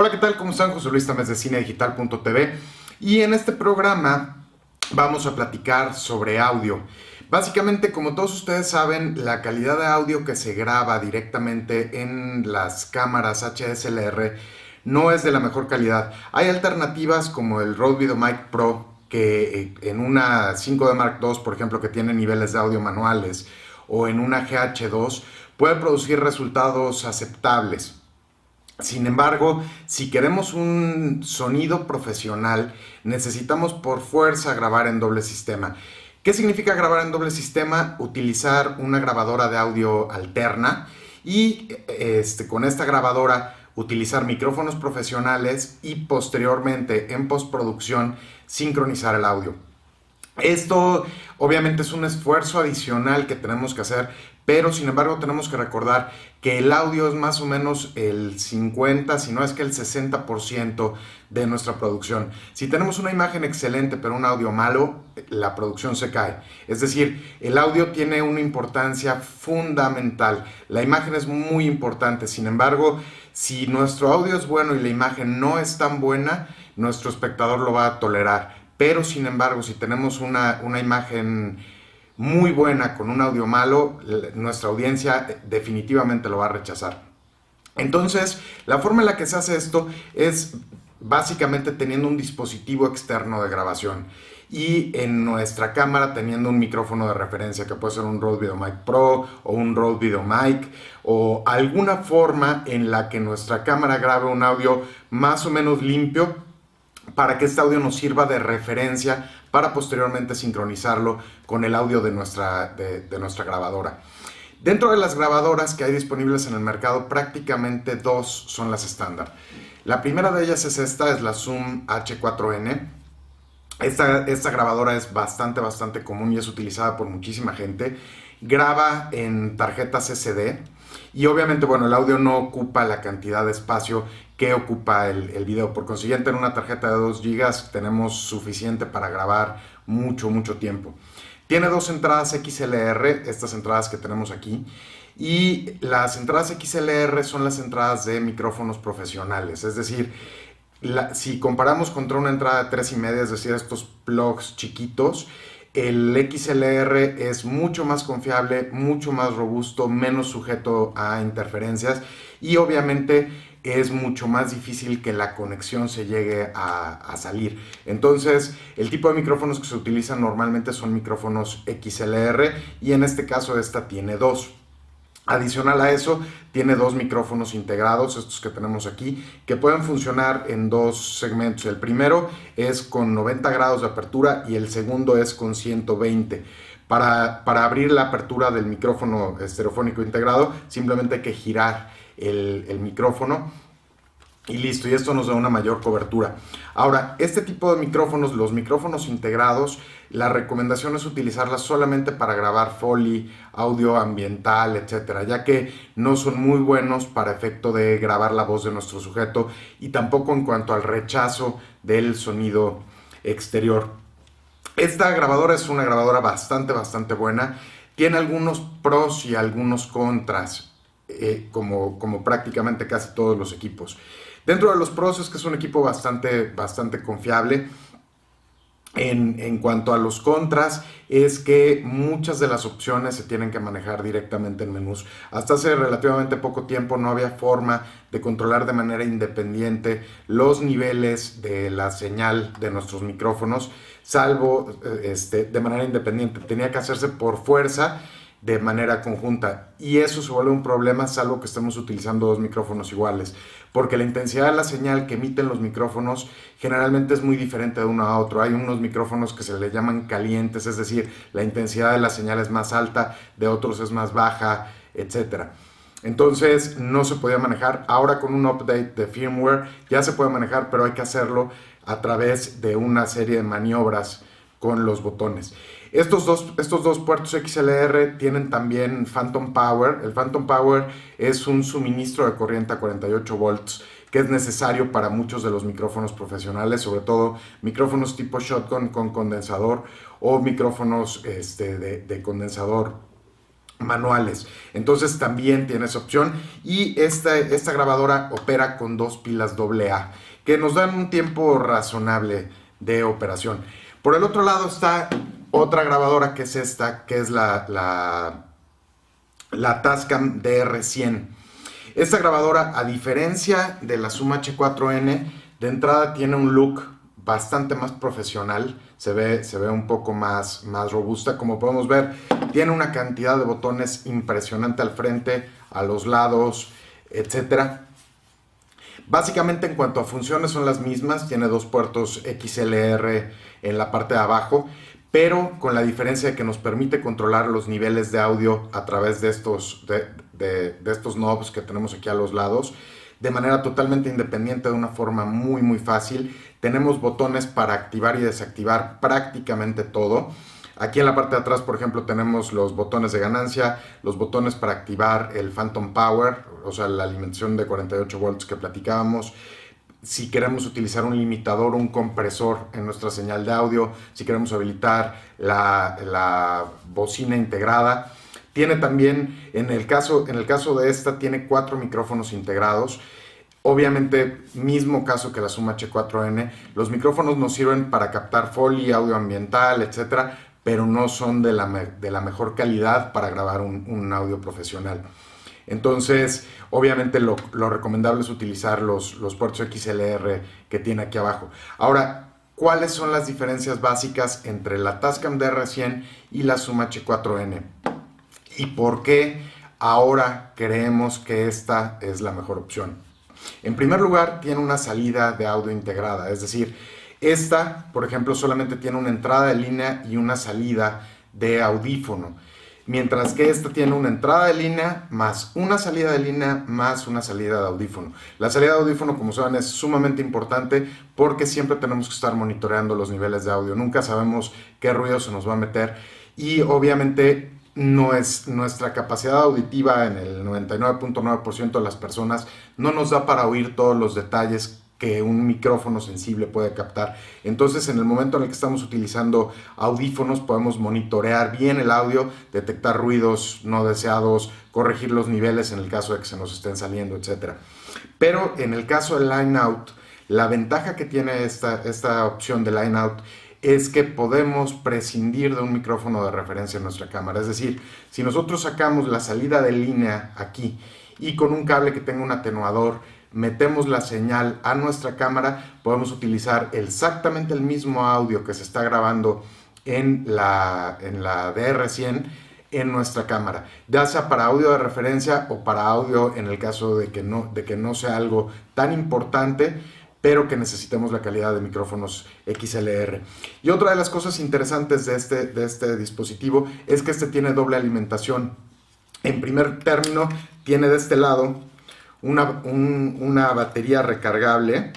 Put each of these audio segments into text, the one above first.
Hola, ¿qué tal? ¿Cómo están? José Luis Tamés de cinedigital.tv y en este programa vamos a platicar sobre audio. Básicamente, como todos ustedes saben, la calidad de audio que se graba directamente en las cámaras HSLR no es de la mejor calidad. Hay alternativas como el Rode VideoMic Pro que en una 5D Mark II, por ejemplo, que tiene niveles de audio manuales, o en una GH2 puede producir resultados aceptables. Sin embargo, si queremos un sonido profesional, necesitamos por fuerza grabar en doble sistema. ¿Qué significa grabar en doble sistema? Utilizar una grabadora de audio alterna y con esta grabadora utilizar micrófonos profesionales y posteriormente en postproducción sincronizar el audio. Esto obviamente es un esfuerzo adicional que tenemos que hacer, pero sin embargo tenemos que recordar que el audio es más o menos el 50, si no es que el 60% de nuestra producción. Si tenemos una imagen excelente pero un audio malo, la producción se cae. Es decir, el audio tiene una importancia fundamental. La imagen es muy importante, sin embargo, si nuestro audio es bueno y la imagen no es tan buena, nuestro espectador lo va a tolerar. Pero sin embargo, si tenemos una imagen muy buena con un audio malo, nuestra audiencia definitivamente lo va a rechazar. Entonces, la forma en la que se hace esto es básicamente teniendo un dispositivo externo de grabación y en nuestra cámara teniendo un micrófono de referencia que puede ser un Rode VideoMic Pro o un Rode VideoMic o alguna forma en la que nuestra cámara grabe un audio más o menos limpio para que este audio nos sirva de referencia para posteriormente sincronizarlo con el audio de nuestra grabadora. Dentro de las grabadoras que hay disponibles en el mercado, prácticamente dos son las estándar. La primera de ellas es esta, es la Zoom H4n. Esta grabadora es bastante común y es utilizada por muchísima gente. Graba en tarjetas SD y obviamente, bueno, el audio no ocupa la cantidad de espacio que ocupa el video. Por consiguiente, en una tarjeta de 2 GB tenemos suficiente para grabar mucho tiempo. Tiene dos entradas XLR, estas entradas que tenemos aquí. Y las entradas XLR son las entradas de micrófonos profesionales. Es decir, si comparamos contra una entrada de 3,5, es decir, estos plugs chiquitos, el XLR es mucho más confiable, mucho más robusto, menos sujeto a interferencias y obviamente es mucho más difícil que la conexión se llegue a salir. Entonces, el tipo de micrófonos que se utilizan normalmente son micrófonos XLR y en este caso esta tiene dos. Adicional a eso, tiene dos micrófonos integrados, estos que tenemos aquí, que pueden funcionar en dos segmentos. El primero es con 90 grados de apertura y el segundo es con 120. Para abrir la apertura del micrófono estereofónico integrado, simplemente hay que girar el micrófono y listo, y esto nos da una mayor cobertura. Ahora, este tipo de micrófonos, los micrófonos integrados, la recomendación es utilizarlas solamente para grabar Foley, audio ambiental, etcétera, ya que no son muy buenos para efecto de grabar la voz de nuestro sujeto y tampoco en cuanto al rechazo del sonido exterior. Esta grabadora es una grabadora bastante buena. Tiene algunos pros y algunos contras, como prácticamente casi todos los equipos. Dentro de los pros es que es un equipo bastante confiable. En cuanto a los contras, es que muchas de las opciones se tienen que manejar directamente en menús. Hasta hace relativamente poco tiempo no había forma de controlar de manera independiente los niveles de la señal de nuestros micrófonos, salvo de manera independiente. Tenía que hacerse por fuerza de manera conjunta y eso se vuelve un problema salvo que estemos utilizando dos micrófonos iguales, porque la intensidad de la señal que emiten los micrófonos generalmente es muy diferente de uno a otro. Hay unos micrófonos que se le llaman calientes, es decir, la intensidad de la señal es más alta, de otros es más baja, etcétera. Entonces no se podía manejar. Ahora con un update de firmware ya se puede manejar, pero hay que hacerlo a través de una serie de maniobras con los botones. Estos dos puertos XLR tienen también Phantom Power. El Phantom Power es un suministro de corriente a 48 volts que es necesario para muchos de los micrófonos profesionales, sobre todo micrófonos tipo shotgun con condensador o micrófonos de condensador manuales. Entonces también tiene esa opción, y esta grabadora opera con 2 pilas AA que nos dan un tiempo razonable de operación. Por el otro lado está otra grabadora, que es esta, que es la Tascam DR100. Esta grabadora, a diferencia de la Zoom H4n, de entrada tiene un look bastante más profesional, se ve un poco más robusta. Como podemos ver, tiene una cantidad de botones impresionante al frente, a los lados, etcétera. Básicamente, en cuanto a funciones, son las mismas. Tiene 2 puertos XLR en la parte de abajo, pero con la diferencia de que nos permite controlar los niveles de audio a través de estos knobs que tenemos aquí a los lados, de manera totalmente independiente, de una forma muy fácil. Tenemos botones para activar y desactivar prácticamente todo. Aquí en la parte de atrás, por ejemplo, tenemos los botones de ganancia, los botones para activar el Phantom Power, o sea, la alimentación de 48 volts que platicábamos. Si queremos utilizar un limitador o un compresor en nuestra señal de audio, si queremos habilitar la bocina integrada. Tiene también, en el caso de esta, tiene 4 micrófonos integrados. Obviamente, mismo caso que la Zoom H4n, los micrófonos nos sirven para captar Foley, audio ambiental, etcétera, pero no son de la mejor calidad para grabar un audio profesional. Entonces, obviamente lo recomendable es utilizar los puertos XLR que tiene aquí abajo. Ahora, ¿cuáles son las diferencias básicas entre la Tascam DR100 y la Zoom H4n? ¿Y por qué ahora creemos que esta es la mejor opción? En primer lugar, tiene una salida de audio integrada, es decir, esta, por ejemplo, solamente tiene una entrada de línea y una salida de audífono, mientras que esta tiene una entrada de línea más una salida de línea más una salida de audífono. La salida de audífono, como saben, es sumamente importante porque siempre tenemos que estar monitoreando los niveles de audio. Nunca sabemos qué ruido se nos va a meter, y obviamente nuestra capacidad auditiva, en el 99.9% de las personas, no nos da para oír todos los detalles que un micrófono sensible puede captar. Entonces, en el momento en el que estamos utilizando audífonos, podemos monitorear bien el audio, detectar ruidos no deseados, corregir los niveles en el caso de que se nos estén saliendo, etc. Pero en el caso del line out, la ventaja que tiene esta opción de line out es que podemos prescindir de un micrófono de referencia en nuestra cámara. Es decir, si nosotros sacamos la salida de línea aquí y con un cable que tenga un atenuador metemos la señal a nuestra cámara, podemos utilizar exactamente el mismo audio que se está grabando en la DR100 en nuestra cámara, ya sea para audio de referencia o para audio en el caso de que no sea algo tan importante, pero que necesitemos la calidad de micrófonos XLR. Y otra de las cosas interesantes de este dispositivo es que este tiene doble alimentación. En primer término, tiene de este lado una batería recargable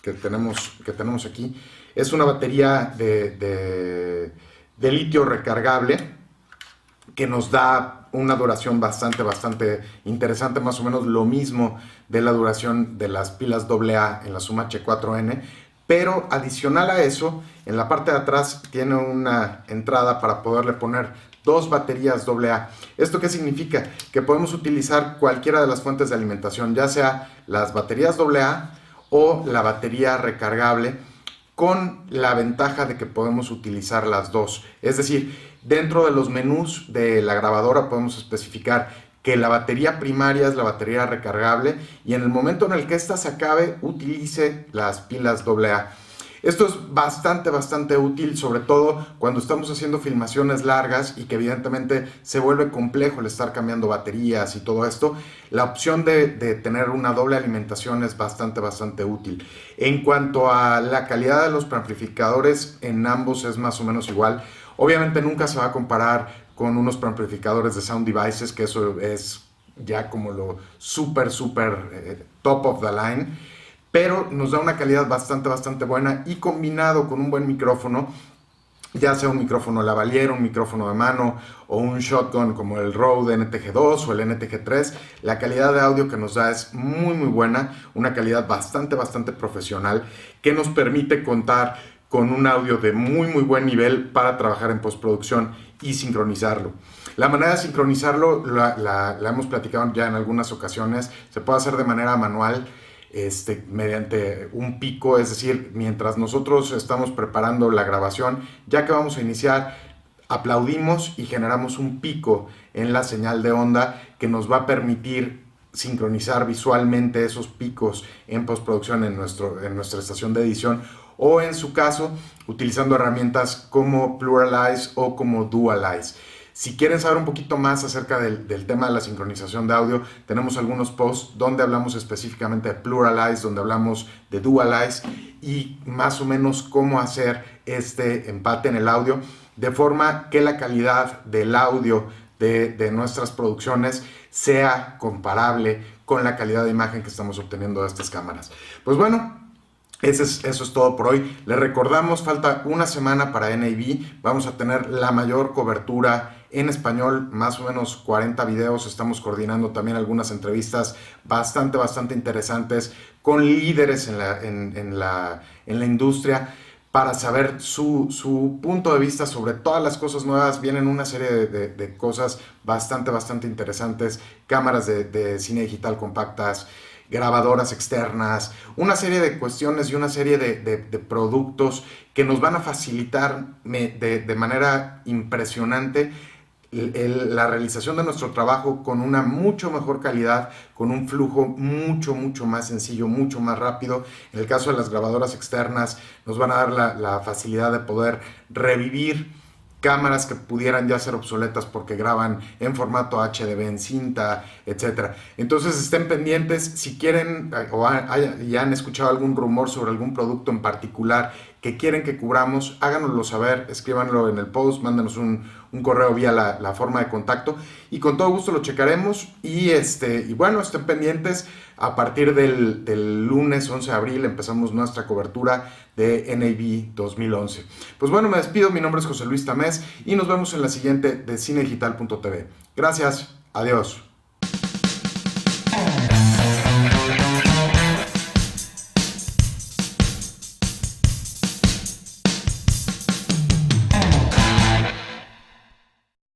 que tenemos aquí. Es una batería de litio recargable que nos da una duración bastante interesante, más o menos lo mismo de la duración de las pilas AA en la Zoom H4n, pero adicional a eso, en la parte de atrás tiene una entrada para poderle poner 2 baterías AA. ¿Esto qué significa? Que podemos utilizar cualquiera de las fuentes de alimentación, ya sea las baterías AA o la batería recargable, con la ventaja de que podemos utilizar las dos. Es decir, dentro de los menús de la grabadora podemos especificar que la batería primaria es la batería recargable y en el momento en el que ésta se acabe, utilice las pilas AA. Esto es bastante útil, sobre todo cuando estamos haciendo filmaciones largas y que evidentemente se vuelve complejo el estar cambiando baterías y todo esto. La opción de tener una doble alimentación es bastante útil. En cuanto a la calidad de los preamplificadores, en ambos es más o menos igual. Obviamente nunca se va a comparar con unos preamplificadores de Sound Devices, que eso es ya como lo super top of the line, pero nos da una calidad bastante buena, y combinado con un buen micrófono, ya sea un micrófono lavalier, un micrófono de mano o un shotgun como el Rode NTG2 o el NTG3, la calidad de audio que nos da es muy buena, una calidad bastante profesional, que nos permite contar con un audio de muy muy buen nivel para trabajar en postproducción y sincronizarlo. La manera de sincronizarlo la hemos platicado ya en algunas ocasiones. Se puede hacer de manera manual, mediante un pico, es decir, mientras nosotros estamos preparando la grabación, ya que vamos a iniciar, aplaudimos y generamos un pico en la señal de onda que nos va a permitir sincronizar visualmente esos picos en postproducción en nuestra estación de edición, o en su caso utilizando herramientas como Pluralize o como Dualize. Si quieren saber un poquito más acerca del tema de la sincronización de audio, tenemos algunos posts donde hablamos específicamente de Pluralize, donde hablamos de Dualize y más o menos cómo hacer este empate en el audio, de forma que la calidad del audio de nuestras producciones sea comparable con la calidad de imagen que estamos obteniendo de estas cámaras. Pues bueno, eso es todo por hoy. Les recordamos, falta una semana para NAB. Vamos a tener la mayor cobertura en español, más o menos 40 videos. Estamos coordinando también algunas entrevistas bastante interesantes con líderes en la industria, para saber su punto de vista sobre todas las cosas nuevas. Vienen una serie de cosas bastante interesantes: cámaras de cine digital compactas, grabadoras externas, una serie de cuestiones y una serie de productos que nos van a facilitar de manera impresionante la realización de nuestro trabajo con una mucho mejor calidad, con un flujo mucho más sencillo, mucho más rápido. En el caso de las grabadoras externas, nos van a dar la facilidad de poder revivir cámaras que pudieran ya ser obsoletas porque graban en formato HDV, en cinta, etc. Entonces estén pendientes. Si quieren o ya han escuchado algún rumor sobre algún producto en particular que quieren que cubramos, háganoslo saber, escríbanlo en el post, mándenos un correo vía la forma de contacto y con todo gusto lo checaremos. Y bueno, estén pendientes. A partir del lunes 11 de abril empezamos nuestra cobertura de NAB 2011. Pues bueno, me despido. Mi nombre es José Luis Tamés y nos vemos en la siguiente de cinedigital.tv. Gracias, adiós.